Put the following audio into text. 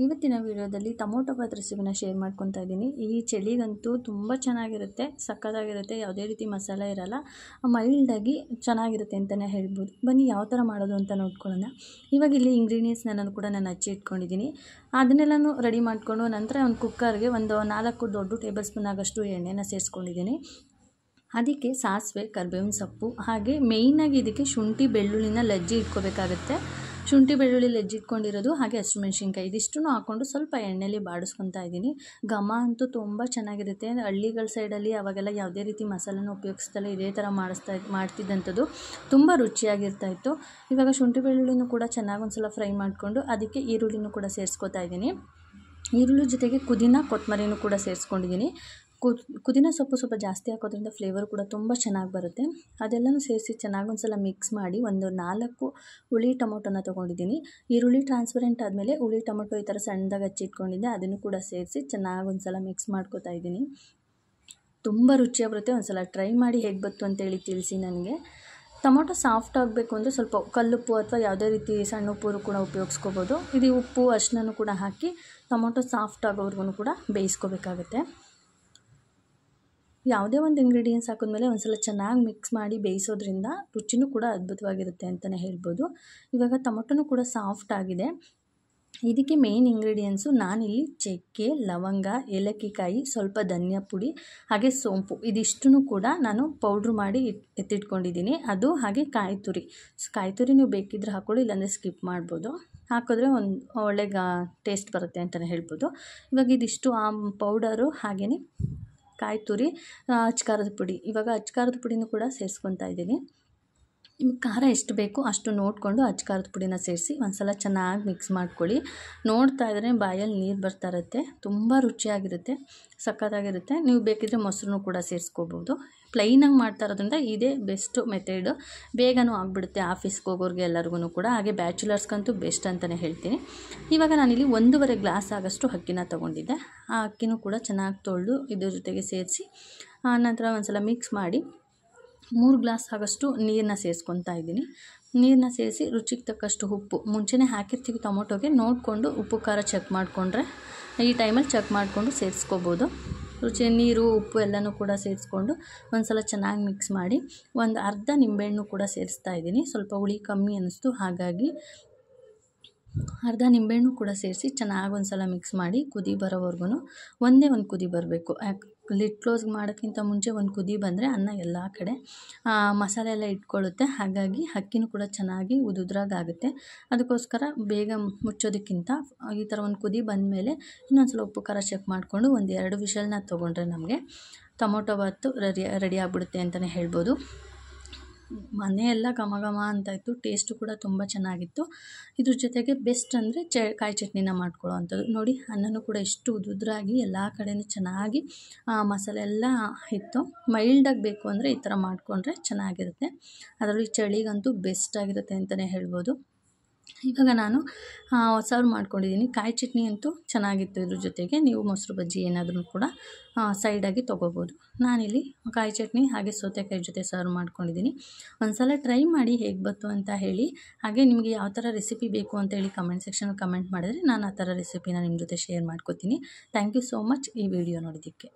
ಇವತ್ತಿನ ವಿಡಿಯೋದಲ್ಲಿ ಟೊಮೊಟೊ ಬಾತ್ ರೆಸಿಪಿನ ಶೇರ್ ಮಾಡ್ಕೊತಾ ಇದ್ದೀನಿ. ಈ ಚಳಿಗಂತೂ ತುಂಬ ಚೆನ್ನಾಗಿರುತ್ತೆ, ಸಕ್ಕತ್ತಾಗಿರುತ್ತೆ. ಯಾವುದೇ ರೀತಿ ಮಸಾಲೆ ಇರಲ್ಲ, ಮೈಲ್ಡಾಗಿ ಚೆನ್ನಾಗಿರುತ್ತೆ ಅಂತಲೇ ಹೇಳ್ಬೋದು. ಬನ್ನಿ ಯಾವ ಥರ ಮಾಡೋದು ಅಂತ ನೋಡ್ಕೊಳ್ಳೋಣ. ಇವಾಗ ಇಲ್ಲಿ ಇಂಗ್ರೀಡಿಯೆಂಟ್ಸ್ನ ಕೂಡ ನಾನು ಹಚ್ಚಿ ಇಟ್ಕೊಂಡಿದ್ದೀನಿ. ಅದನ್ನೆಲ್ಲನೂ ರೆಡಿ ಮಾಡಿಕೊಂಡು ನಂತರ ಒಂದು ಕುಕ್ಕರ್ಗೆ ಒಂದು 4 ದೊಡ್ಡ ಟೇಬಲ್ ಸ್ಪೂನ್ ಆಗೋಷ್ಟು ಎಣ್ಣೆನ ಸೇರಿಸ್ಕೊಂಡಿದ್ದೀನಿ. ಅದಕ್ಕೆ ಸಾಸಿವೆ, ಕರಿಬೇವಿನ ಸೊಪ್ಪು, ಹಾಗೆ ಮೇಯ್ನಾಗಿ ಇದಕ್ಕೆ ಶುಂಠಿ ಬೆಳ್ಳುಳ್ಳಿನ ಲಜ್ಜಿ ಇಟ್ಕೋಬೇಕಾಗುತ್ತೆ. ಶುಂಠಿ ಬೆಳ್ಳುಳ್ಳಿ ಲಜ್ಜಿ ಇಟ್ಕೊಂಡಿರೋದು, ಹಾಗೆ ಹಸಿಮೆಣ್ಸಿನ್ಕಾಯಿ ಇದಿಷ್ಟೂ ಹಾಕ್ಕೊಂಡು ಸ್ವಲ್ಪ ಎಣ್ಣೆಲಿ ಬಾಡಿಸ್ಕೊತಾ ಇದ್ದೀನಿ. ಘಮ ಅಂತೂ ತುಂಬ ಚೆನ್ನಾಗಿರುತ್ತೆ. ಹಳ್ಳಿಗಳ ಸೈಡಲ್ಲಿ ಅವಾಗೆಲ್ಲ ಯಾವುದೇ ರೀತಿ ಮಸಾಲೆನ ಉಪಯೋಗಿಸ್ತಲ್ಲ, ಇದೇ ಥರ ಮಾಡ್ತಿದ್ದಂಥದ್ದು ತುಂಬ ರುಚಿಯಾಗಿರ್ತಾಯಿತ್ತು. ಇವಾಗ ಶುಂಠಿ ಬೆಳ್ಳುಳ್ಳಿನೂ ಕೂಡ ಚೆನ್ನಾಗಿ ಒಂದ್ಸಲ ಫ್ರೈ ಮಾಡಿಕೊಂಡು ಅದಕ್ಕೆ ಈರುಳ್ಳಿನೂ ಕೂಡ ಸೇರಿಸ್ಕೊತಾ ಇದ್ದೀನಿ. ಈರುಳ್ಳಿ ಜೊತೆಗೆ ಪುದೀನ, ಕೊತ್ತಂಬರಿನೂ ಕೂಡ ಸೇರಿಸ್ಕೊಂಡಿದ್ದೀನಿ. ಪುದೀನ ಸೊಪ್ಪು ಸ್ವಲ್ಪ ಜಾಸ್ತಿ ಹಾಕೋದ್ರಿಂದ ಫ್ಲೇವರ್ ಕೂಡ ತುಂಬ ಚೆನ್ನಾಗಿ ಬರುತ್ತೆ. ಅದೆಲ್ಲನೂ ಸೇರಿಸಿ ಚೆನ್ನಾಗಿ ಒಂದ್ಸಲ ಮಿಕ್ಸ್ ಮಾಡಿ ಒಂದು 4 ಹುಳಿ ಟೊಮೊಟೊನ ತೊಗೊಂಡಿದ್ದೀನಿ. ಈರುಳ್ಳಿ ಟ್ರಾನ್ಸ್ಪರೆಂಟ್ ಆದಮೇಲೆ ಹುಳಿ ಟೊಮೊಟೊ ಈ ಥರ ಸಣ್ಣದಾಗಿ ಹಚ್ಚಿಟ್ಕೊಂಡಿದ್ದೆ, ಅದನ್ನು ಕೂಡ ಸೇರಿಸಿ ಚೆನ್ನಾಗಿ ಒಂದ್ಸಲ ಮಿಕ್ಸ್ ಮಾಡ್ಕೊತಾ ಇದ್ದೀನಿ. ತುಂಬ ರುಚಿಯಾಗಿ ಬರುತ್ತೆ. ಒಂದ್ಸಲ ಟ್ರೈ ಮಾಡಿ ಹೇಗೆ ಬಂತು ಅಂತೇಳಿ ತಿಳಿಸಿ ನನಗೆ. ಟೊಮೊಟೊ ಸಾಫ್ಟ್ ಆಗಬೇಕು ಅಂದರೆ ಸ್ವಲ್ಪ ಕಲ್ಲುಪ್ಪು ಅಥವಾ ಯಾವುದೇ ರೀತಿ ಸಣ್ಣ ಉಪ್ಪು ಕೂಡ ಉಪಯೋಗಿಸ್ಕೋಬೋದು. ಇದು ಉಪ್ಪು ಅರಿಶಿನನೂ ಕೂಡ ಹಾಕಿ ಟೊಮೊಟೊ ಸಾಫ್ಟ್ ಆಗೋವರೆಗೂ ಕೂಡ ಬೇಯಿಸ್ಕೋಬೇಕಾಗುತ್ತೆ. ಯಾವುದೇ ಒಂದು ಇಂಗ್ರೀಡಿಯೆಂಟ್ಸ್ ಹಾಕಿದ್ಮೇಲೆ ಒಂದ್ಸಲ ಚೆನ್ನಾಗಿ ಮಿಕ್ಸ್ ಮಾಡಿ ಬೇಯಿಸೋದ್ರಿಂದ ರುಚಿನೂ ಕೂಡ ಅದ್ಭುತವಾಗಿರುತ್ತೆ ಅಂತಲೇ ಹೇಳ್ಬೋದು. ಇವಾಗ ಟೊಮೊಟೊನೂ ಕೂಡ ಸಾಫ್ಟ್ ಆಗಿದೆ. ಇದಕ್ಕೆ ಮೇನ್ ಇಂಗ್ರೀಡಿಯೆಂಟ್ಸು ನಾನಿಲ್ಲಿ ಚಕ್ಕೆ, ಲವಂಗ, ಏಲಕ್ಕಿಕಾಯಿ, ಸ್ವಲ್ಪ ಧನಿಯಾ ಪುಡಿ, ಹಾಗೆ ಸೋಂಪು ಇದಿಷ್ಟನ್ನು ಕೂಡ ನಾನು ಪೌಡ್ರ್ ಮಾಡಿ ಎತ್ತಿಟ್ಕೊಂಡಿದ್ದೀನಿ. ಅದು ಹಾಗೆ ಕಾಯಿ ತುರಿ ನೀವು ಬೇಕಿದ್ರೆ ಹಾಕ್ಕೊಳ್ಳಿ, ಇಲ್ಲಾಂದರೆ ಸ್ಕಿಪ್ ಮಾಡ್ಬೋದು. ಹಾಕಿದ್ರೆ ಒಂದು ಒಳ್ಳೆ ಟೇಸ್ಟ್ ಬರುತ್ತೆ ಅಂತಲೇ ಹೇಳ್ಬೋದು. ಇವಾಗ ಇದಿಷ್ಟು ಆ ಪೌಡರು ಹಾಗೆಯೇ ಕಾಯಿ ತುರಿ, ಅಚ್ಕಾರದ ಪುಡಿ, ಇವಾಗ ಅಚ್ಕಾರದ ಪುಡಿನೂ ಕೂಡ ಸೇರಿಸ್ಕೊತಾ ಇದ್ದೀನಿ. ನಿಮಗೆ ಖಾರ ಎಷ್ಟು ಬೇಕು ಅಷ್ಟು ನೋಡಿಕೊಂಡು ಅಚ್ಕಾರದ ಪುಡಿನ ಸೇರಿಸಿ ಒಂದ್ಸಲ ಚೆನ್ನಾಗಿ ಮಿಕ್ಸ್ ಮಾಡ್ಕೊಳ್ಳಿ. ನೋಡ್ತಾ ಇದ್ದರೆ ಬಾಯಲ್ಲಿ ನೀರು ಬರ್ತಾ ಇರುತ್ತೆ. ತುಂಬ ರುಚಿಯಾಗಿರುತ್ತೆ, ಸಕ್ಕತ್ತಾಗಿರುತ್ತೆ. ನೀವು ಬೇಕಿದ್ರೆ ಮೊಸರನ್ನು ಕೂಡ ಸೇರಿಸ್ಕೋಬೋದು. ಪ್ಲೈನಾಗಿ ಮಾಡ್ತಾ ಇರೋದ್ರಿಂದ ಇದೇ ಬೆಸ್ಟು ಮೆಥಡು. ಬೇಗನೂ ಆಗಿಬಿಡುತ್ತೆ ಆಫೀಸ್ಗೆ ಹೋಗೋರಿಗೆ ಎಲ್ಲರಿಗೂ ಕೂಡ, ಹಾಗೆ ಬ್ಯಾಚುಲರ್ಸ್ಗಂತೂ ಬೆಸ್ಟ್ ಅಂತಲೇ ಹೇಳ್ತೀನಿ. ಇವಾಗ ನಾನಿಲ್ಲಿ 1.5 ಗ್ಲಾಸ್ ಆಗೋಷ್ಟು ಅಕ್ಕಿನ ತೊಗೊಂಡಿದ್ದೆ. ಆ ಅಕ್ಕಿನೂ ಕೂಡ ಚೆನ್ನಾಗಿ ತೊಳೆದು ಇದ್ರ ಜೊತೆಗೆ ಸೇರಿಸಿ ನಂತರ ಒಂದ್ಸಲ ಮಿಕ್ಸ್ ಮಾಡಿ 3 ಗ್ಲಾಸ್ ಆಗೋಷ್ಟು ನೀರನ್ನ ಸೇರಿಸ್ಕೊತಾ ಇದ್ದೀನಿ. ನೀರನ್ನ ಸೇರಿಸಿ ರುಚಿಗೆ ತಕ್ಕಷ್ಟು ಉಪ್ಪು, ಮುಂಚೆನೇ ಹಾಕಿರ್ತೀವಿ ಟೊಮೊಟೊಗೆ, ನೋಡಿಕೊಂಡು ಉಪ್ಪು ಖಾರ ಚೆಕ್ ಮಾಡಿಕೊಂಡ್ರೆ ಈ ಟೈಮಲ್ಲಿ ಚೆಕ್ ಮಾಡಿಕೊಂಡು ಸೇರಿಸ್ಕೋಬೋದು. ನೀರು, ಉಪ್ಪು ಎಲ್ಲನೂ ಕೂಡ ಸೇರಿಸ್ಕೊಂಡು ಒಂದ್ಸಲ ಚೆನ್ನಾಗಿ ಮಿಕ್ಸ್ ಮಾಡಿ ಒಂದು ಅರ್ಧ ನಿಂಬೆಹಣ್ಣು ಕೂಡ ಸೇರಿಸ್ತಾ ಇದ್ದೀನಿ. ಸ್ವಲ್ಪ ಹುಳಿ ಕಮ್ಮಿ ಅನ್ನಿಸ್ತು, ಹಾಗಾಗಿ ಅರ್ಧ ನಿಂಬೆಹಣ್ಣು ಕೂಡ ಸೇರಿಸಿ ಚೆನ್ನಾಗಿ ಒಂದ್ಸಲ ಮಿಕ್ಸ್ ಮಾಡಿ ಕುದಿ ಬರೋವರೆಗೂ ಒಂದೇ ಒಂದು ಕುದಿ ಬರಬೇಕು. ಲಿಡ್ ಕ್ಲೋಸ್ ಮಾಡೋಕ್ಕಿಂತ ಮುಂಚೆ ಒಂದು ಕುದಿ ಬಂದರೆ ಅನ್ನ ಎಲ್ಲ ಕಡೆ ಮಸಾಲೆ ಎಲ್ಲ ಇಟ್ಕೊಳ್ಳುತ್ತೆ. ಹಾಗಾಗಿ ಅಕ್ಕಿನೂ ಕೂಡ ಚೆನ್ನಾಗಿ ಉದುದ್ರಾಗುತ್ತೆ. ಅದಕ್ಕೋಸ್ಕರ ಬೇಗ ಮುಚ್ಚೋದಕ್ಕಿಂತ ಈ ಥರ ಒಂದು ಕುದಿ ಬಂದಮೇಲೆ ಇನ್ನೊಂದು ಸ್ವಲ್ಪ ಉಪ್ಪು ಖಾರ ಚೆಕ್ ಮಾಡಿಕೊಂಡು 1-2 ವಿಷಲ್ನ ತೊಗೊಂಡ್ರೆ ನಮಗೆ ಟೊಮೊಟೊ ಬಾತು ರೆಡಿ ಆಗಿಬಿಡುತ್ತೆ ಅಂತಲೇ ಹೇಳ್ಬೋದು. ಮನೆಯೆಲ್ಲ ಘಮ ಘಮ ಅಂತ ಇತ್ತು, ಟೇಸ್ಟು ಕೂಡ ತುಂಬ ಚೆನ್ನಾಗಿತ್ತು. ಇದ್ರ ಜೊತೆಗೆ ಬೆಸ್ಟ್ ಅಂದರೆ ಕಾಯಿ ಚಟ್ನಿನ ಮಾಡ್ಕೊಳ್ಳೋ ಅಂಥದ್ದು. ನೋಡಿ, ಅನ್ನನೂ ಕೂಡ ಎಷ್ಟು ಉದುದ್ರಾಗಿ ಎಲ್ಲ ಕಡೆಯೂ ಚೆನ್ನಾಗಿ ಮಸಾಲೆ ಎಲ್ಲ ಇತ್ತು. ಮೈಲ್ಡಾಗಿ ಬೇಕು ಅಂದರೆ ಈ ಥರ ಮಾಡಿಕೊಂಡ್ರೆ ಚೆನ್ನಾಗಿರುತ್ತೆ. ಅದರಲ್ಲಿ ಚಳಿಗಂತೂ ಬೆಸ್ಟ್ ಆಗಿರುತ್ತೆ ಅಂತಲೇ ಹೇಳ್ಬೋದು. ಇವಾಗ ನಾನು ಸರ್ವ್ ಮಾಡ್ಕೊಂಡಿದ್ದೀನಿ. ಕಾಯಿ ಚಟ್ನಿ ಅಂತೂ ಚೆನ್ನಾಗಿತ್ತು. ಇದ್ರ ಜೊತೆಗೆ ನೀವು ಮೊಸರು ಬಜ್ಜಿ ಏನಾದರೂ ಕೂಡ ಸೈಡಾಗಿ ತೊಗೋಬೋದು. ನಾನಿಲ್ಲಿ ಕಾಯಿ ಚಟ್ನಿ ಹಾಗೆ ಸೌತೆಕಾಯಿ ಜೊತೆ ಸರ್ವ್ ಮಾಡ್ಕೊಂಡಿದ್ದೀನಿ. ಒಂದ್ಸಲ ಟ್ರೈ ಮಾಡಿ ಹೇಗೆ ಬಂತು ಅಂತ ಹೇಳಿ. ಹಾಗೆ ನಿಮಗೆ ಯಾವ ಥರ ರೆಸಿಪಿ ಬೇಕು ಅಂತೇಳಿ ಕಮೆಂಟ್ ಸೆಕ್ಷನಲ್ಲಿ ಕಮೆಂಟ್ ಮಾಡಿದ್ರೆ ನಾನು ಆ ಥರ ರೆಸಿಪಿನ ನಿಮ್ಮ ಜೊತೆ ಶೇರ್ ಮಾಡ್ಕೋತೀನಿ. ಥ್ಯಾಂಕ್ ಯು ಸೋ ಮಚ್ ಈ ವಿಡಿಯೋ ನೋಡಿದ್ದಕ್ಕೆ.